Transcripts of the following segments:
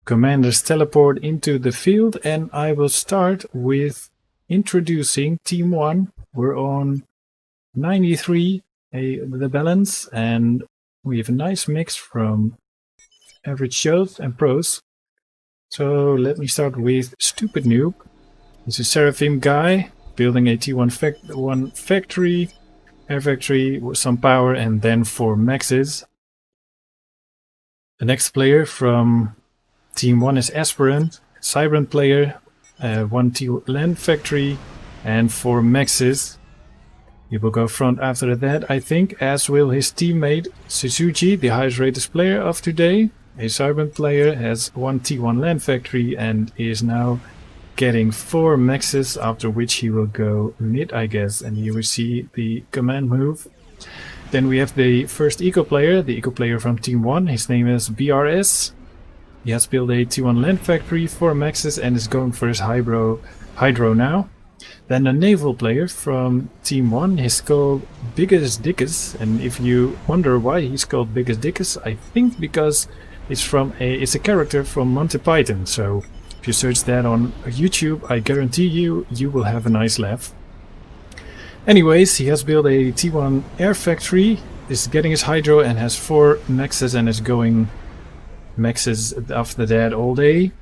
commanders teleport into the field, and I will start with introducing Team 1. We're on 93, the balance, and we have a nice mix from average shows and pros. So let me start with Stupid Noob. He's a Seraphim guy, building a T1 factory, air factory with some power, and then 4 maxes. The next player from Team 1 is Aspirant, Cybrant player, 1 T land factory, and 4 maxes. He will go front after that, I think, as will his teammate Suzuki, the highest rated player of today. A Cybrant player has 1 T1 land factory and is now getting 4 maxes, after which he will go mid, I guess, and you will see the command move. Then we have the first eco player from Team 1. His name is BRS. He has built a T1 land factory, 4 maxes, and is going for his hydro now. Then the naval player from Team 1 is called Biggest Dickus, and if you wonder why he's called Biggest Dickus, I think because it's a character from Monty Python. So if you search that on YouTube, I guarantee you will have a nice laugh. Anyways, he has built a T1 air factory, is getting his hydro and has 4 maxes and is going maxes after that all day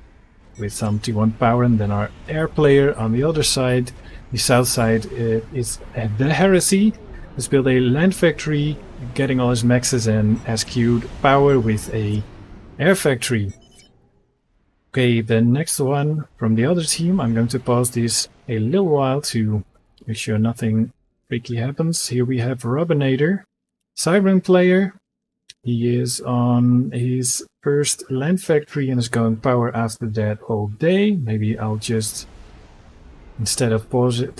with some T1 power. And then our air player on the other side, the south side, is the Heresy. Has built a land factory, getting all his maxes and has queued power with a air factory. Okay, the next one from the other team, I'm going to pause this a little while to make sure nothing freaky happens. Here we have Robinator, Cybrant player. He is on his first land factory and is going power after that all day. Maybe I'll just, instead of pause it,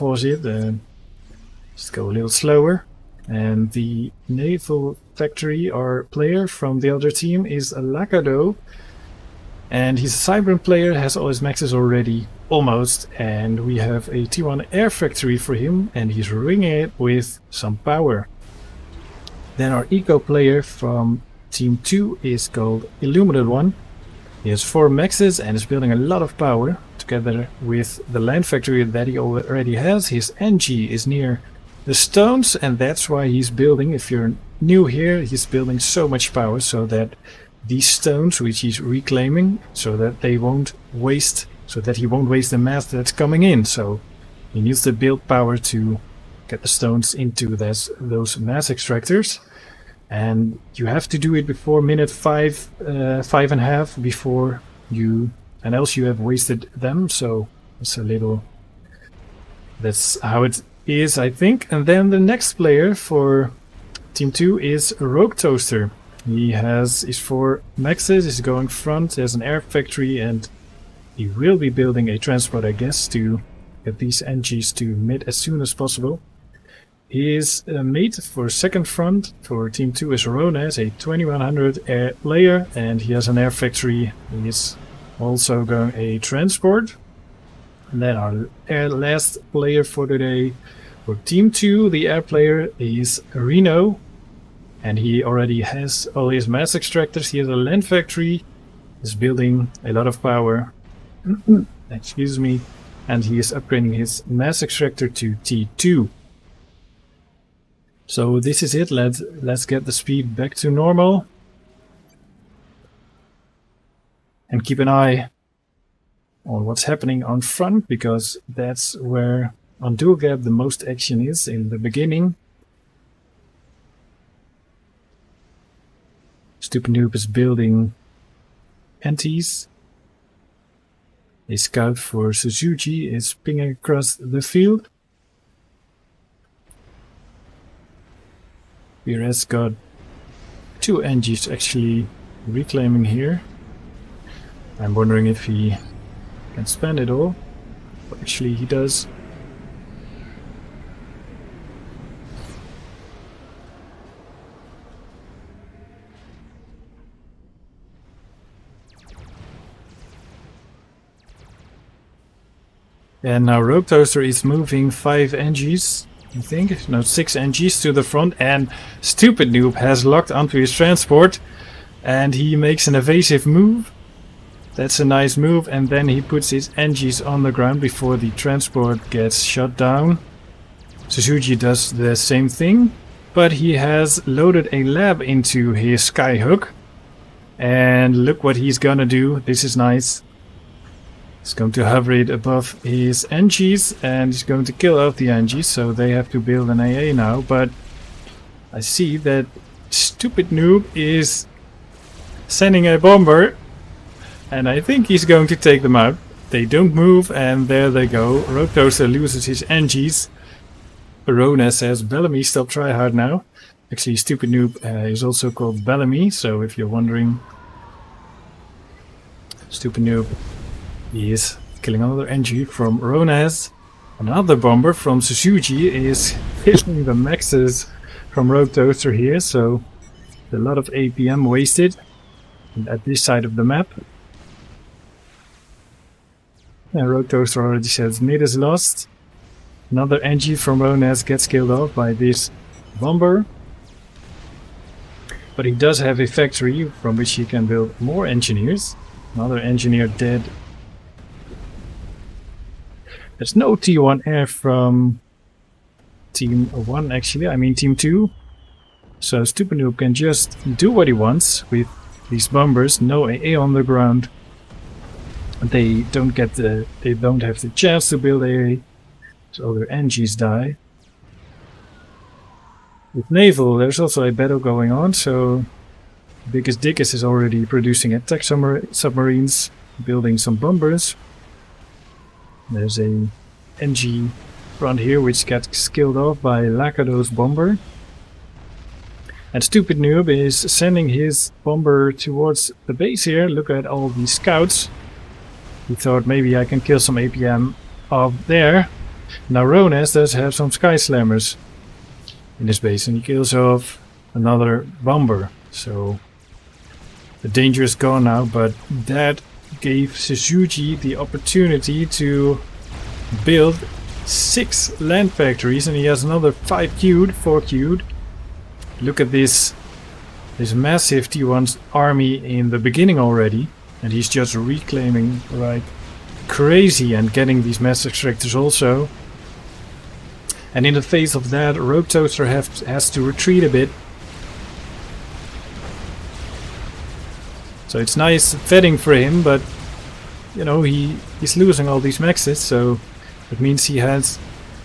just go a little slower. And the naval factory or player from the other team is Lakado. And he's a Cybrant player, has all his maxes already, almost. And we have a T1 air factory for him, and he's ringing it with some power. Then our eco player from Team 2 is called Illuminated One. He has 4 maxes and is building a lot of power. Together with the land factory that he already has, his NG is near the stones, and that's why he's building, if you're new here, he's building so much power so that these stones, which he's reclaiming, so that they won't waste, so that he won't waste the mass that's coming in. So he needs to build power to get the stones into those mass extractors. And you have to do it before minute 5.5 before you, and else you have wasted them. So it's that's how it is, I think. And then the next player for Team 2 is Rogue Toaster. He has his 4 maxes, is going front, has an air factory, and he will be building a transport, I guess, to get these NGs to mid as soon as possible. His mate for second front for Team 2 is Ronas, a 2100 air player, and he has an air factory. He is also going a transport. And then our last player for today, for Team 2, the air player is Reno, and he already has all his mass extractors. He has a land factory, is building a lot of power, excuse me, and he is upgrading his mass extractor to T2. So this is it. Let's get the speed back to normal, and keep an eye on what's happening on front, because that's where on DualGap the most action is, in the beginning. Stupid Noob is building antis. A scout for Suzuki is pinging across the field. BRS got 2 NGs actually reclaiming here. I'm wondering if he can spend it all. But actually he does. And now Rogue Toaster is moving 5 NGs, I think. No, 6 NGs to the front, and Stupid Noob has locked onto his transport, and he makes an evasive move. That's a nice move, and then he puts his NGs on the ground before the transport gets shut down. Suzuki does the same thing, but he has loaded a lab into his skyhook. And look what he's gonna do. This is nice. He's going to hover it above his NGs, and he's going to kill off the NGs, so they have to build an AA now. But I see that stupid noob is sending a bomber, and I think he's going to take them out. They don't move, and there they go. Rogue Toaster loses his NGs. Rona says, Bellamy, stop try hard now. Actually, stupid noob is also called Bellamy, so if you're wondering, stupid noob is killing another NG from Ronaz. Another bomber from Suzuki is hitting the maxes from Rogue Toaster here, so a lot of APM wasted at this side of the map. And Rogue Toaster already says mid is lost. Another NG from Ronaz gets killed off by this bomber. But he does have a factory from which he can build more engineers. Another engineer dead. There's no T1 air from Team 1 actually, I mean Team 2. So Stupid Noob can just do what he wants with these bombers. No AA on the ground. They don't have the chance to build AA. So their NGs die. With Naval, there's also a battle going on, so Biggest Dickus is already producing attack submarines, building some bombers. There's a NG front here which gets killed off by Lakado's bomber. And Stupid Noob is sending his bomber towards the base here. Look at all these scouts. He thought maybe I can kill some APM up there. Now Ronaz does have some Sky Slammers in his base, and he kills off another bomber. So the danger is gone now, but that gave Suzuki the opportunity to build 6 land factories, and he has another 5 queued, 4 queued. Look at this massive T1 army in the beginning already, and he's just reclaiming like crazy and getting these mass extractors also. And in the face of that, Rogue Toaster has to retreat a bit. So it's nice vetting for him, but you know, he's losing all these maxes, so it means he has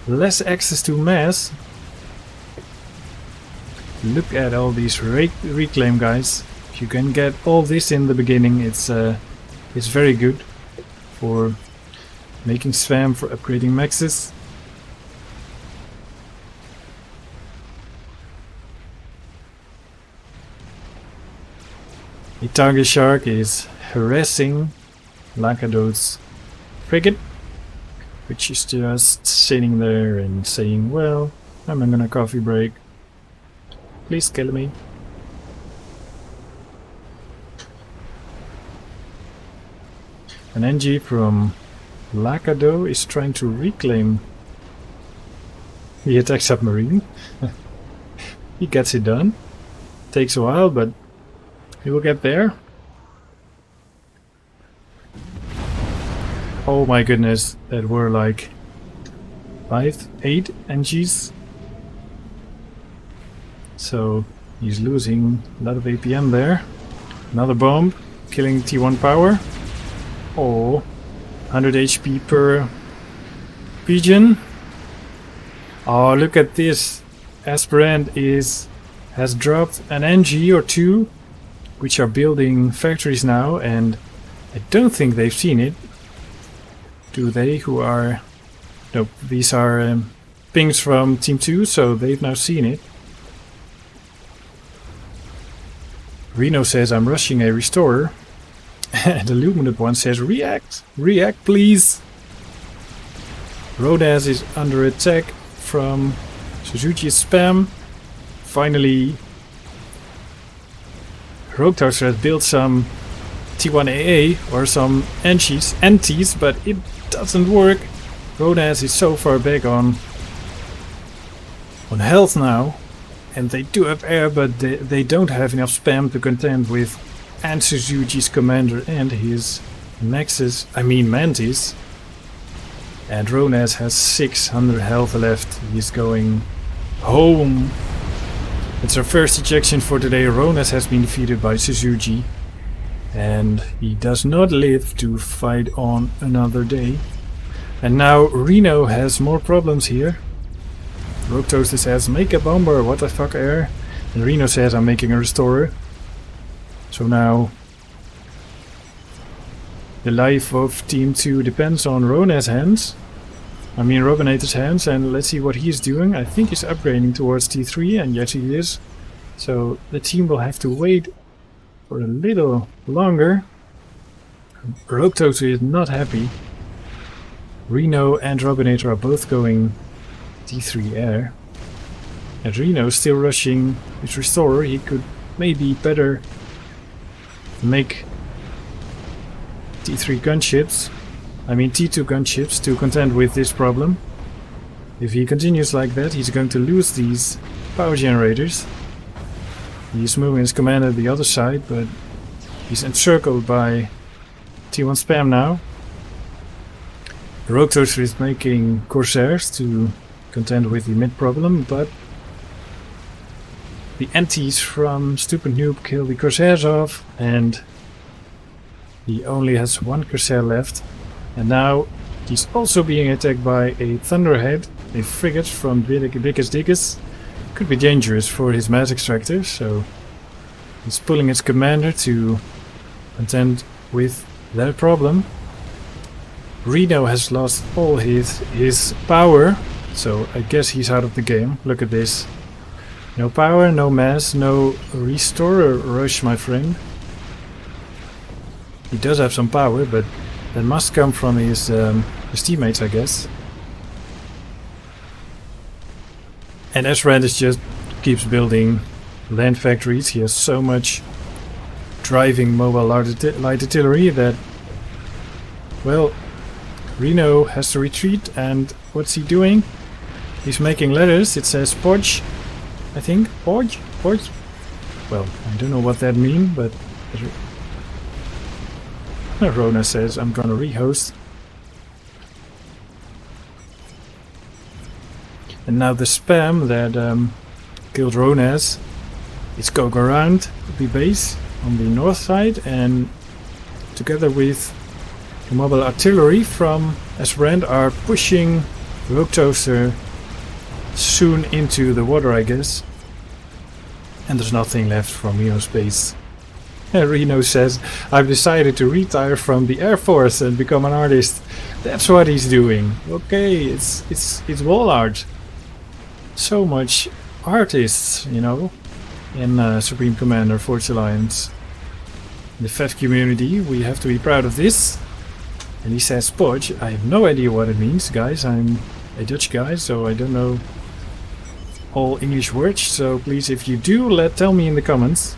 less access to mass. Look at all these reclaim guys. If you can get all this in the beginning, it's very good for making spam, for upgrading maxes. The target shark is harassing Lakado's frigate, which is just sitting there and saying, well, I'm on a coffee break. Please kill me. An NG from Lakado is trying to reclaim the attack submarine. He gets it done. Takes a while, but he will get there. Oh my goodness, that were like 5, 8 NGs. So he's losing a lot of APM there. Another bomb, killing T1 power. Oh, 100 HP per region. Oh, look at this. Aspirant has dropped an NG or 2, which are building factories now, and I don't think they've seen it. Do they? Who are... Nope, these are pings from Team 2, so they've now seen it. Reno says, I'm rushing a restorer. And the Luminant one says, react! React, please! Rodaz is under attack from Suzuki's spam. Finally, Rogue Toaster has built some T1AA or some NTs, but it doesn't work. Rodaz is so far back on health now. And they do have air, but they don't have enough spam to contend with and Suzuki's commander and his Mantis. And Ronez has 600 health left. He's going home. It's our first ejection for today. Ronez has been defeated by Suzuki. And he does not live to fight on another day. And now Reno has more problems here. Rogue Toaster says, make a bomber, what the fuck, air? And Reno says, I'm making a restorer. So now the life of Team 2 depends on Robinator's hands, and let's see what he's doing. I think he's upgrading towards T3, and yes he is. So the team will have to wait for a little longer. Rogue Toaster is not happy. Reno and Robinator are both going T3 air. And Reno is still rushing his restorer. He could maybe better make T2 gunships to contend with this problem. If he continues like that, he's going to lose these power generators. He's moving his commander to the other side, but he's encircled by T1 spam now. The Rogue Toaster is making Corsairs to contend with the mid problem, but the antis from Stupid Noob kill the Corsairs off, and he only has one Corsair left. And now he's also being attacked by a Thunderhead, a frigate from Biggest Diggers. Could be dangerous for his mass extractor, so he's pulling his commander to contend with that problem. Reno has lost all his power, so I guess he's out of the game. Look at this. No power, no mass, no restorer rush, my friend. He does have some power, but that must come from his teammates, I guess. And Esrandis just keeps building land factories. He has so much driving mobile light artillery that, well, Reno has to retreat. And what's he doing? He's making letters. It says Podge, I think. Podge? Well, I don't know what that means, but Rona says, I'm gonna rehost. And now the spam that killed Ronez is going around the base on the north side, and together with the mobile artillery from Esbrand are pushing Rogue Toaster soon into the water, I guess. And there's nothing left from Reno's base. Reno says, I've decided to retire from the Air Force and become an artist. That's what he's doing. Okay, it's wall art. So much artists, you know, in Supreme Commander Forge Alliance. The FAF-community, we have to be proud of this. And he says Podge. I have no idea what it means, guys. I'm a Dutch guy, so I don't know all English words. So please, if you do, tell me in the comments.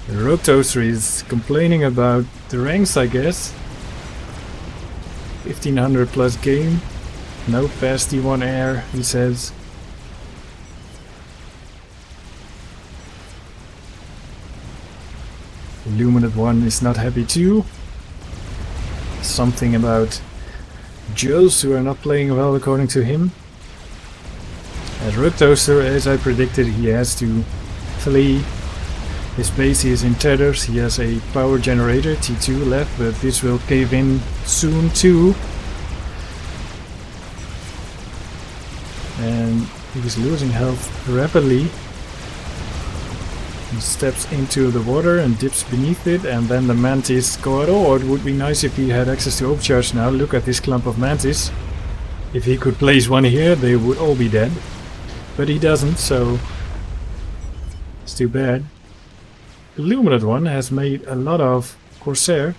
The Rogue Toaster is complaining about the ranks, I guess. 1500 plus game. No past T1 air, he says. Illuminate 1 is not happy too. Something about Joes who are not playing well according to him. At Rogue Toaster, as I predicted, he has to flee. His base is in tatters. He has a power generator, T2 left, but this will cave in soon too. And he's losing health rapidly. He steps into the water and dips beneath it, and then the mantis go out. Oh, it would be nice if he had access to overcharge now. Look at this clump of mantis. If he could place one here, they would all be dead. But he doesn't, so it's too bad. Illuminate 1 has made a lot of Corsair,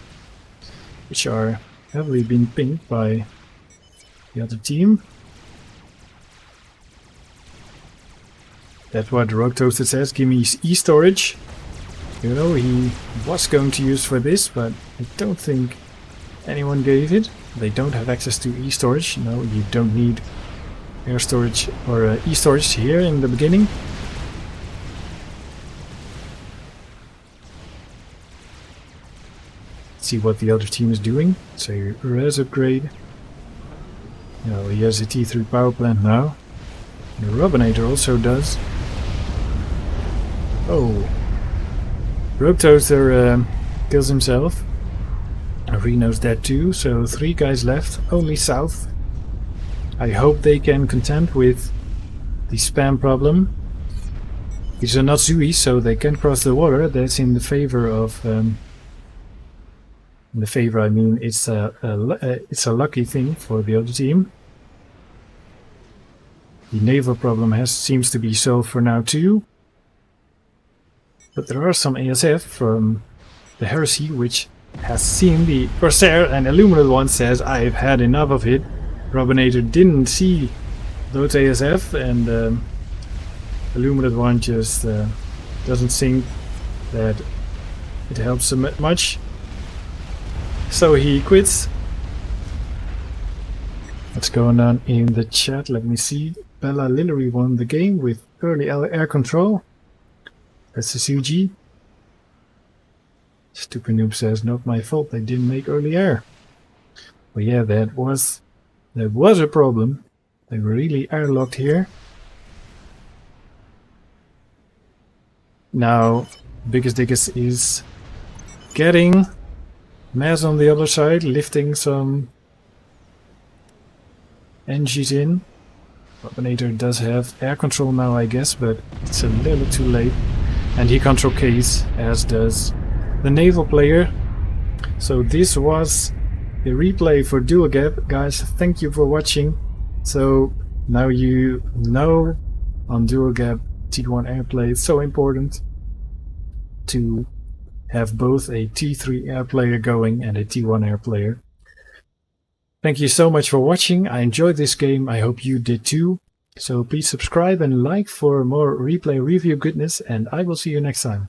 which are heavily being pinged by the other team. That's what the Rogue Toaster says, give me e-storage. You know, he was going to use for this, but I don't think anyone gave it. They don't have access to e-storage. No, you don't need air storage or e-storage here in the beginning. see what the other team is doing. So res upgrade. Well, he has a T3 power plant now. The Robinator also does. Oh, Rope Toaster kills himself. Reno's dead too, so 3 guys left, only south. I hope they can contend with the spam problem. These are not Zui, so they can cross the water. That's in the favor of... in the favor, I mean, it's a lucky thing for the other team. The naval problem seems to be solved for now too. But there are some ASF from the Heresy which has seen the Corsair, and Illuminate One says, I've had enough of it. Robinator didn't see those ASF, and Illuminate One just doesn't think that it helps him much. So he quits. What's going on in the chat? Let me see. Bella Lillery won the game with early air control. That's the Suji. Stupid Noob says, not my fault, they didn't make early air. Well, yeah, that was a problem. They were really airlocked here. Now, Biggest Diggest is getting Maz on the other side, lifting some NGs in. Robinator does have air control now, I guess, but it's a little too late. And he control Case, as does the naval player. So this was a replay for DualGap. Guys, thank you for watching. So now you know on DualGap T1 airplay, it's so important to have both a T3 air player going and a T1 air player. Thank you so much for watching. I enjoyed this game. I hope you did too. So please subscribe and like for more replay review goodness, and I will see you next time.